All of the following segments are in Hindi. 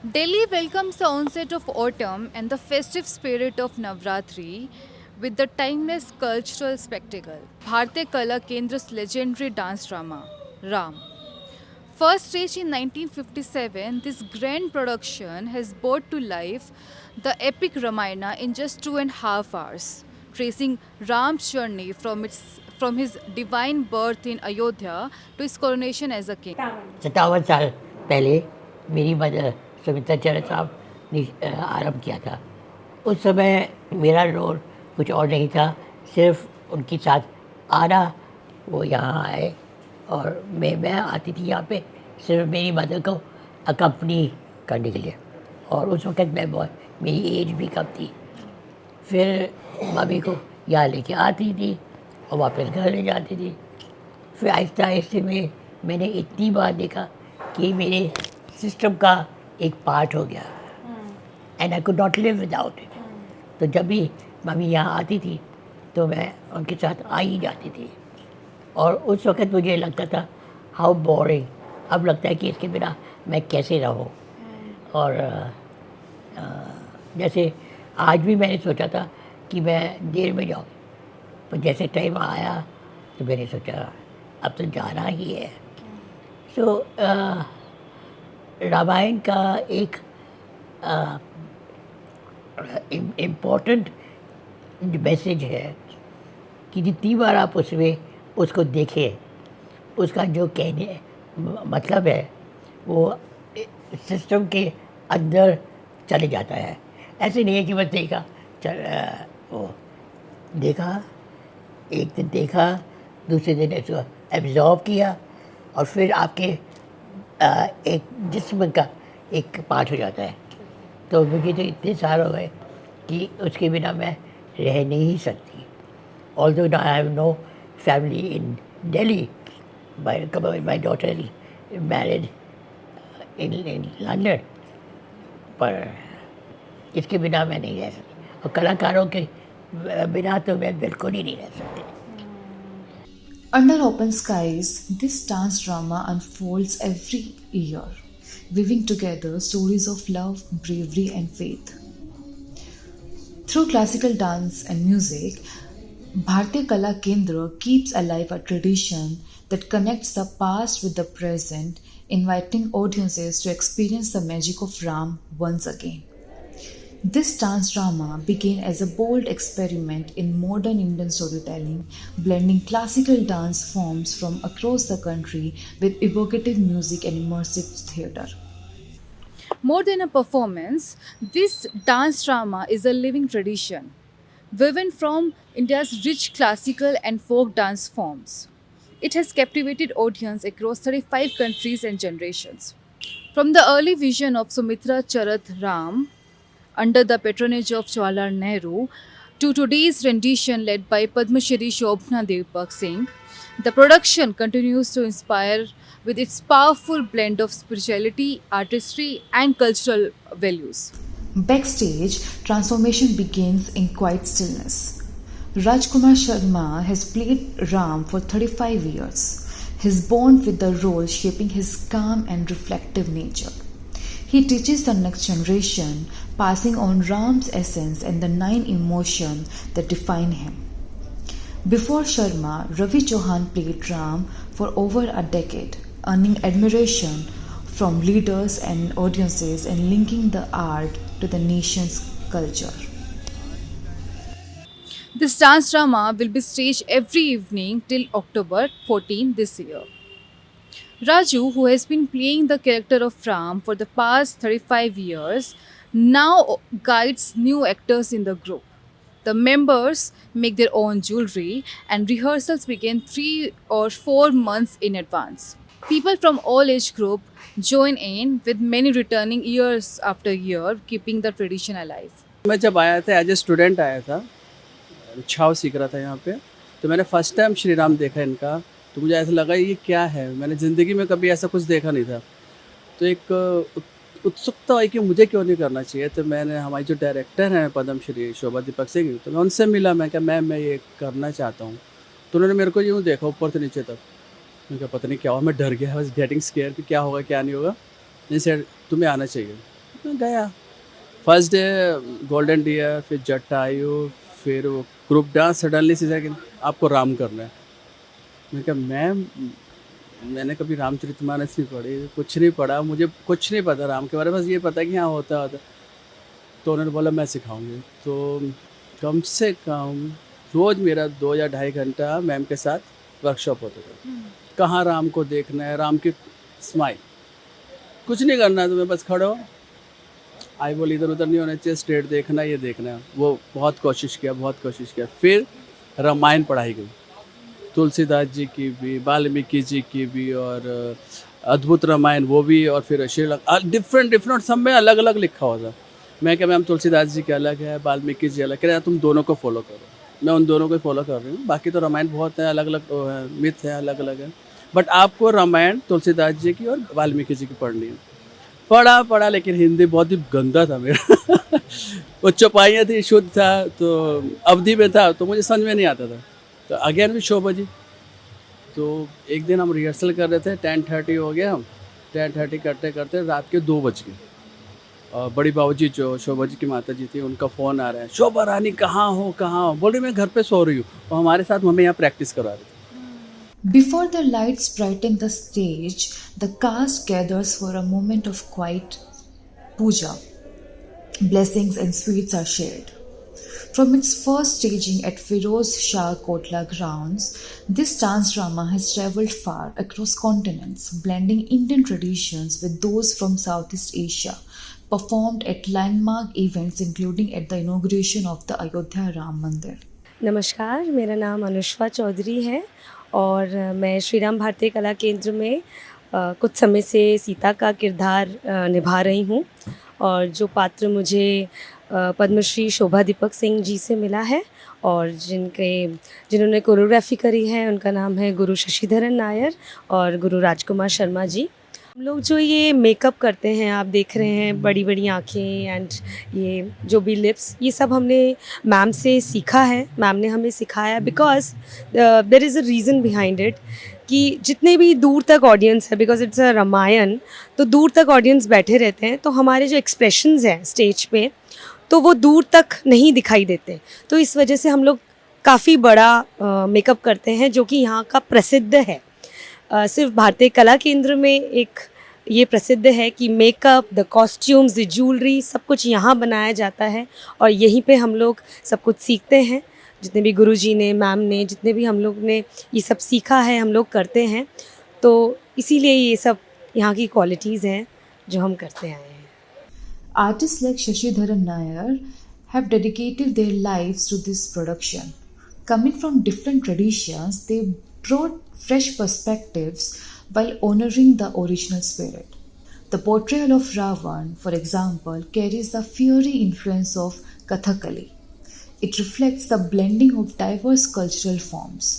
Delhi welcomes the onset of autumn and the festive spirit of Navratri with the timeless cultural spectacle. Bhartiya Kala Kendra's legendary dance drama, Ram. First staged in 1957, this grand production has brought to life the epic Ramayana in just 2.5 hours, tracing Ram's journey from his divine birth in Ayodhya to his coronation as a king. 57 साल पहले मेरी मदर सुमित्रा चरण साहब ने आरंभ किया था। उस समय मेरा रोल कुछ और नहीं था, सिर्फ उनके साथ आना। वो यहाँ आए और मैं आती थी यहाँ पे सिर्फ मेरी मदर को अकम्पनी करने के लिए। और उस वक़्त मैं बहुत, मेरी एज भी कम थी। फिर मम्मी को यहाँ लेके आती थी और वापस घर ले जाती थी। फिर आहिस्ता आहिस्ता में मैंने इतनी बार देखा कि मेरे सिस्टम का एक पार्ट हो गया and I could not live without it. तो जब भी मम्मी यहाँ आती थी तो मैं उनके साथ आ ही जाती थी। और उस वक़्त मुझे लगता था हाउ बोरिंग, अब लगता है कि इसके बिना मैं कैसे रहूँ। और जैसे आज भी मैंने सोचा था कि मैं देर में जाऊँ, पर जैसे टाइम आया तो मैंने सोचा अब तो जाना ही है। सो रामायण का एक इम्पोर्टेंट मैसेज है कि जितनी बार आप उसमें उसको देखें, उसका जो कहने मतलब है वो सिस्टम के अंदर चले जाता है। ऐसे नहीं है कि बस देखा वो देखा, एक दिन देखा, दूसरे दिन इसको एब्जॉर्ब किया और फिर आपके एक जिस्म का एक पार्ट हो जाता है। तो मुझे तो इतने साल हो गए कि उसके बिना मैं रह नहीं सकती। Although I have no family in Delhi, my daughter married in London, पर इसके बिना मैं नहीं रह सकती। और कलाकारों के बिना तो मैं बिल्कुल ही नहीं रह सकती। Under open skies, this dance drama unfolds every year, weaving together stories of love, bravery, and faith. Through classical dance and music, Bhartiya Kala Kendra keeps alive a tradition that connects the past with the present, inviting audiences to experience the magic of Ram once again. This dance drama began as a bold experiment in modern Indian storytelling, blending classical dance forms from across the country with evocative music and immersive theatre. More than a performance, this dance drama is a living tradition, woven from India's rich classical and folk dance forms. It has captivated audience across 35 countries and generations. From the early vision of Sumitra Charat Ram under the patronage of Jawaharlal Nehru to today's rendition led by Padma Shri Shobhna Deepak Singh, the production continues to inspire with its powerful blend of spirituality, artistry, and cultural values. Backstage, transformation begins in quiet stillness. Rajkumar Sharma has played Ram for 35 years, his bond with the role shaping his calm and reflective nature. He teaches the next generation, passing on Ram's essence and the 9 emotions that define him. Before Sharma, Ravi Chauhan played Ram for over a decade, earning admiration from leaders and audiences and linking the art to the nation's culture. This dance drama will be staged every evening till October 14 this year. Raju, who has been playing the character of Ram for the past 35 years, now guides new actors in the group. The members make their own jewelry and rehearsals begin 3 or 4 months in advance. People from all age group join in with many returning years after year, keeping the tradition alive. मैं जब आया था एज ए स्टूडेंट आया था, छाव सीख रहा था यहाँ पे, तो मैंने फर्स्ट टाइम श्री राम देखा इनका। तो मुझे ऐसा लगा ये क्या है, मैंने ज़िंदगी में कभी ऐसा कुछ देखा नहीं था। तो एक उत्सुकता हुई कि मुझे क्यों नहीं करना चाहिए। तो मैंने हमारी जो डायरेक्टर हैं पद्म श्री शोभा दीपक सिंह, तो मैं उनसे मिला, मैं क्या मैं ये करना चाहता हूँ। तो उन्होंने मेरे को यूँ देखा ऊपर से नीचे तक, मैं क्या पता नहीं क्या हुआ, मैं डर गया, बस गेटिंग स्केयर कि क्या होगा क्या नहीं होगा। नहीं सर तुम्हें आना चाहिए। मैं गया। फर्स्ट डे गोल्डन डियर, फिर जटायु, फिर वो ग्रुप डांस। सडनली सीधा कि आपको राम करना है। मैं कहा मैंने कभी रामचरितमानस नहीं पढ़ी, कुछ नहीं पढ़ा, मुझे कुछ नहीं पता राम के बारे में, बस ये पता कि हाँ होता होता। तो उन्होंने बोला मैं सिखाऊंगी। तो कम से कम रोज़ मेरा 2 या ढाई घंटा मैम के साथ वर्कशॉप होता था। कहाँ राम को देखना है, राम की स्माइल, कुछ नहीं करना है तुम्हें, बस खड़े हो, आई बोल इधर उधर नहीं होना चाहिए, स्ट्रेट देखना है, ये देखना है। वो बहुत कोशिश किया। फिर रामायण पढ़ाई गई, तुलसीदास जी की भी, वाल्मीकि जी की भी, और अद्भुत रामायण वो भी, और फिर श्रीलंका डिफरेंट सब में अलग अलग लिखा हुआ था। मैं क्या मैम तुलसीदास जी के अलग है, वाल्मीकि जी अलग, कह रहे तुम दोनों को फॉलो करो। मैं उन दोनों को फॉलो कर रही हूँ। बाकी तो रामायण बहुत है, अलग अलग मिथ है, अलग अलग है, बट आपको रामायण तुलसीदास जी की और वाल्मीकि जी की पढ़नी है। पढ़ा, लेकिन हिंदी बहुत ही गंदा था मेरा। वो चौपाइयाँ थी, शुद्ध था, तो अवधि में था, तो मुझे समझ में नहीं आता था। तो अगेन भी शो बजी। तो एक दिन हम रिहर्सल कर रहे थे, 10:30 हो गया। 10:30 करते करते रात के 2 बज गए। और बड़ी बाबूजी जो शोभा जी की माता जी थी, उनका फ़ोन आ रहा है, शोभा रानी कहाँ हो? बोल रही मैं घर पे सो रही हूँ। और हमारे साथ मम्मी यहाँ प्रैक्टिस करा रही थी। Before the lights brighten the stage, the cast gathers for a moment of quiet puja. Blessings and sweets are shared. From its first staging at Firoz Shah Kotla grounds, this dance drama has travelled far across continents, blending Indian traditions with those from Southeast Asia, performed at landmark events including at the inauguration of the Ayodhya Ram Mandir. नमस्कार, मेरा नाम अनुष्का चौधरी है और मैं श्री राम भारतीय कला केंद्र में कुछ समय से सीता का किरदार निभा रही हूँ। और जो पात्र मुझे पद्मश्री शोभा दीपक सिंह जी से मिला है और जिन्होंने कोरियोग्राफी करी है, उनका नाम है गुरु शशिधरन नायर और गुरु राजकुमार शर्मा जी। हम लोग जो ये मेकअप करते हैं, आप देख रहे हैं, बड़ी बड़ी आँखें एंड ये जो भी लिप्स, ये सब हमने मैम से सीखा है। मैम ने हमें सिखाया because there is a reason behind it कि जितने भी दूर तक ऑडियंस है, बिकॉज इट्स अ रामायण, तो दूर तक ऑडियंस बैठे रहते हैं, तो हमारे जो एक्सप्रेशंस हैं स्टेज पे, तो वो दूर तक नहीं दिखाई देते। तो इस वजह से हम लोग काफ़ी बड़ा मेकअप करते हैं जो कि यहाँ का प्रसिद्ध है। सिर्फ भारतीय कला केंद्र में एक ये प्रसिद्ध है कि makeup, the costumes, the jewellery, सब कुछ यहाँ बनाया जाता है और यहीं पे हम लोग सब कुछ सीखते हैं। जितने भी गुरुजी ने, मैम ने, जितने भी हम लोग ने ये सब सीखा है, हम लोग करते हैं। तो इसीलिए ये सब यहाँ की क्वालिटीज़ हैं जो हम करते आए हैं। Artists like Shashidharan Nair have dedicated their lives to this production. Coming from different traditions, they brought fresh perspectives while honoring the original spirit. The portrayal of Ravan, for example, carries the fiery influence of Kathakali. It reflects the blending of diverse cultural forms.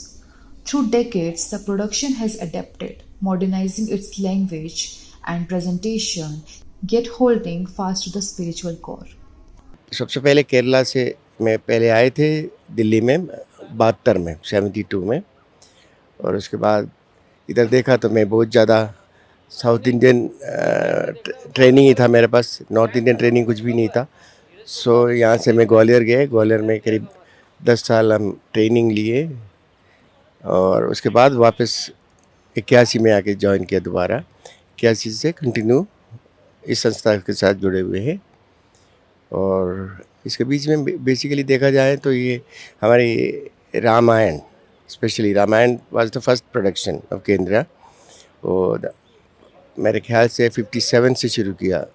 Through decades, the production has adapted, modernizing its language and presentation, yet holding fast to the spiritual core. सबसे पहले केरला से मैं पहले आए थे दिल्ली में 72 में, 72 में, और उसके बाद इधर देखा तो मैं बहुत ज़्यादा साउथ इंडियन ट्रेनिंग ही था मेरे पास, नॉर्थ इंडियन ट्रेनिंग कुछ भी नहीं था। सो यहाँ से मैं ग्वालियर गए, ग्वालियर में करीब 10 साल हम ट्रेनिंग लिए और उसके बाद वापस 81 में आके ज्वाइन किया दोबारा। 81 से कंटिन्यू इस संस्था के साथ जुड़े हुए हैं। और इसके बीच में बेसिकली देखा जाए तो ये हमारी Ramayan, specially Ramayan was the first production of Kendra. और मेरे ख्याल से 57 से शुरू किया,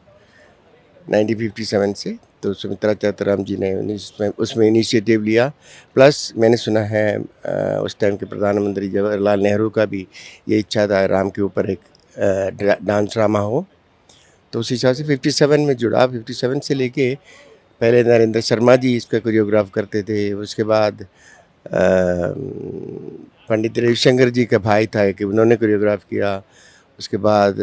1957 से। तो सुमित्रा चतुराम जी ने उसमें इनिशिएटिव लिया। प्लस मैंने सुना है उस टाइम के प्रधानमंत्री जवाहरलाल नेहरू का भी ये इच्छा था राम के ऊपर एक डांस ड्रामा हो। तो उस हिसाब से 57 में जुड़ा। 57 से लेके पहले नरेंद्र शर्मा जी इसका कोरियोग्राफ करते थे, उसके बाद पंडित रविशंकर जी का भाई था कि उन्होंने कोरियोग्राफ किया, उसके बाद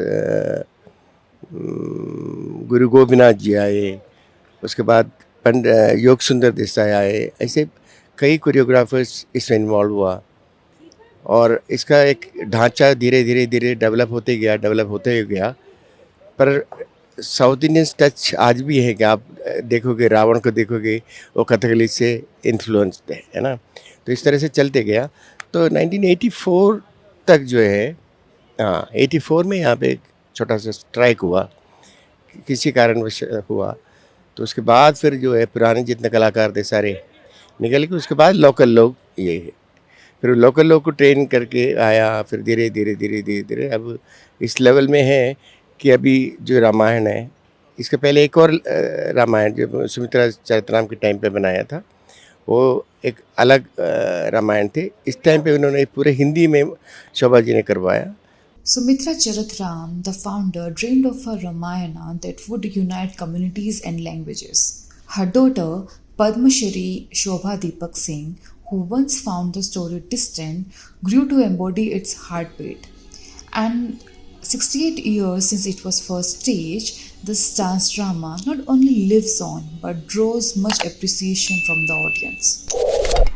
गुरु गोपीनाथ जी आए, उसके बाद योग सुंदर देसाई आए। ऐसे कई कोरियोग्राफर्स इसमें इन्वॉल्व हुआ और इसका एक ढांचा धीरे धीरे डेवलप होते गया। पर साउथ इंडियन टच आज भी है कि आप देखोगे, रावण को देखोगे, वो कथकली से इन्फ्लुएंस्ड है ना। तो इस तरह से चलते गया। तो 1984 तक जो है, हाँ 84 में यहाँ पे एक छोटा सा स्ट्राइक हुआ, किसी कारणवश हुआ। तो उसके बाद फिर जो है पुराने जितने कलाकार थे सारे निकल के, उसके बाद लोकल लोग ये है, फिर लोकल लोग को ट्रेन करके आया, फिर धीरे धीरे धीरे धीरे धीरे अब इस लेवल में है कि अभी जो रामायण है, इसके पहले एक और रामायण जो सुमित्रा चरितराम के टाइम पे बनाया था, वो एक अलग रामायण थे। इस टाइम पे उन्होंने पूरे हिंदी में शोभा जी ने करवाया। Sumitra Charatram, the founder, dreamed of a Ramayana that would unite communities and languages. Her daughter, Padma Shri Shobha Deepak Singh, who once found the story distant, grew to embody its heartbeat. And 68 years since it was first staged, this dance drama not only lives on but draws much appreciation from the audience.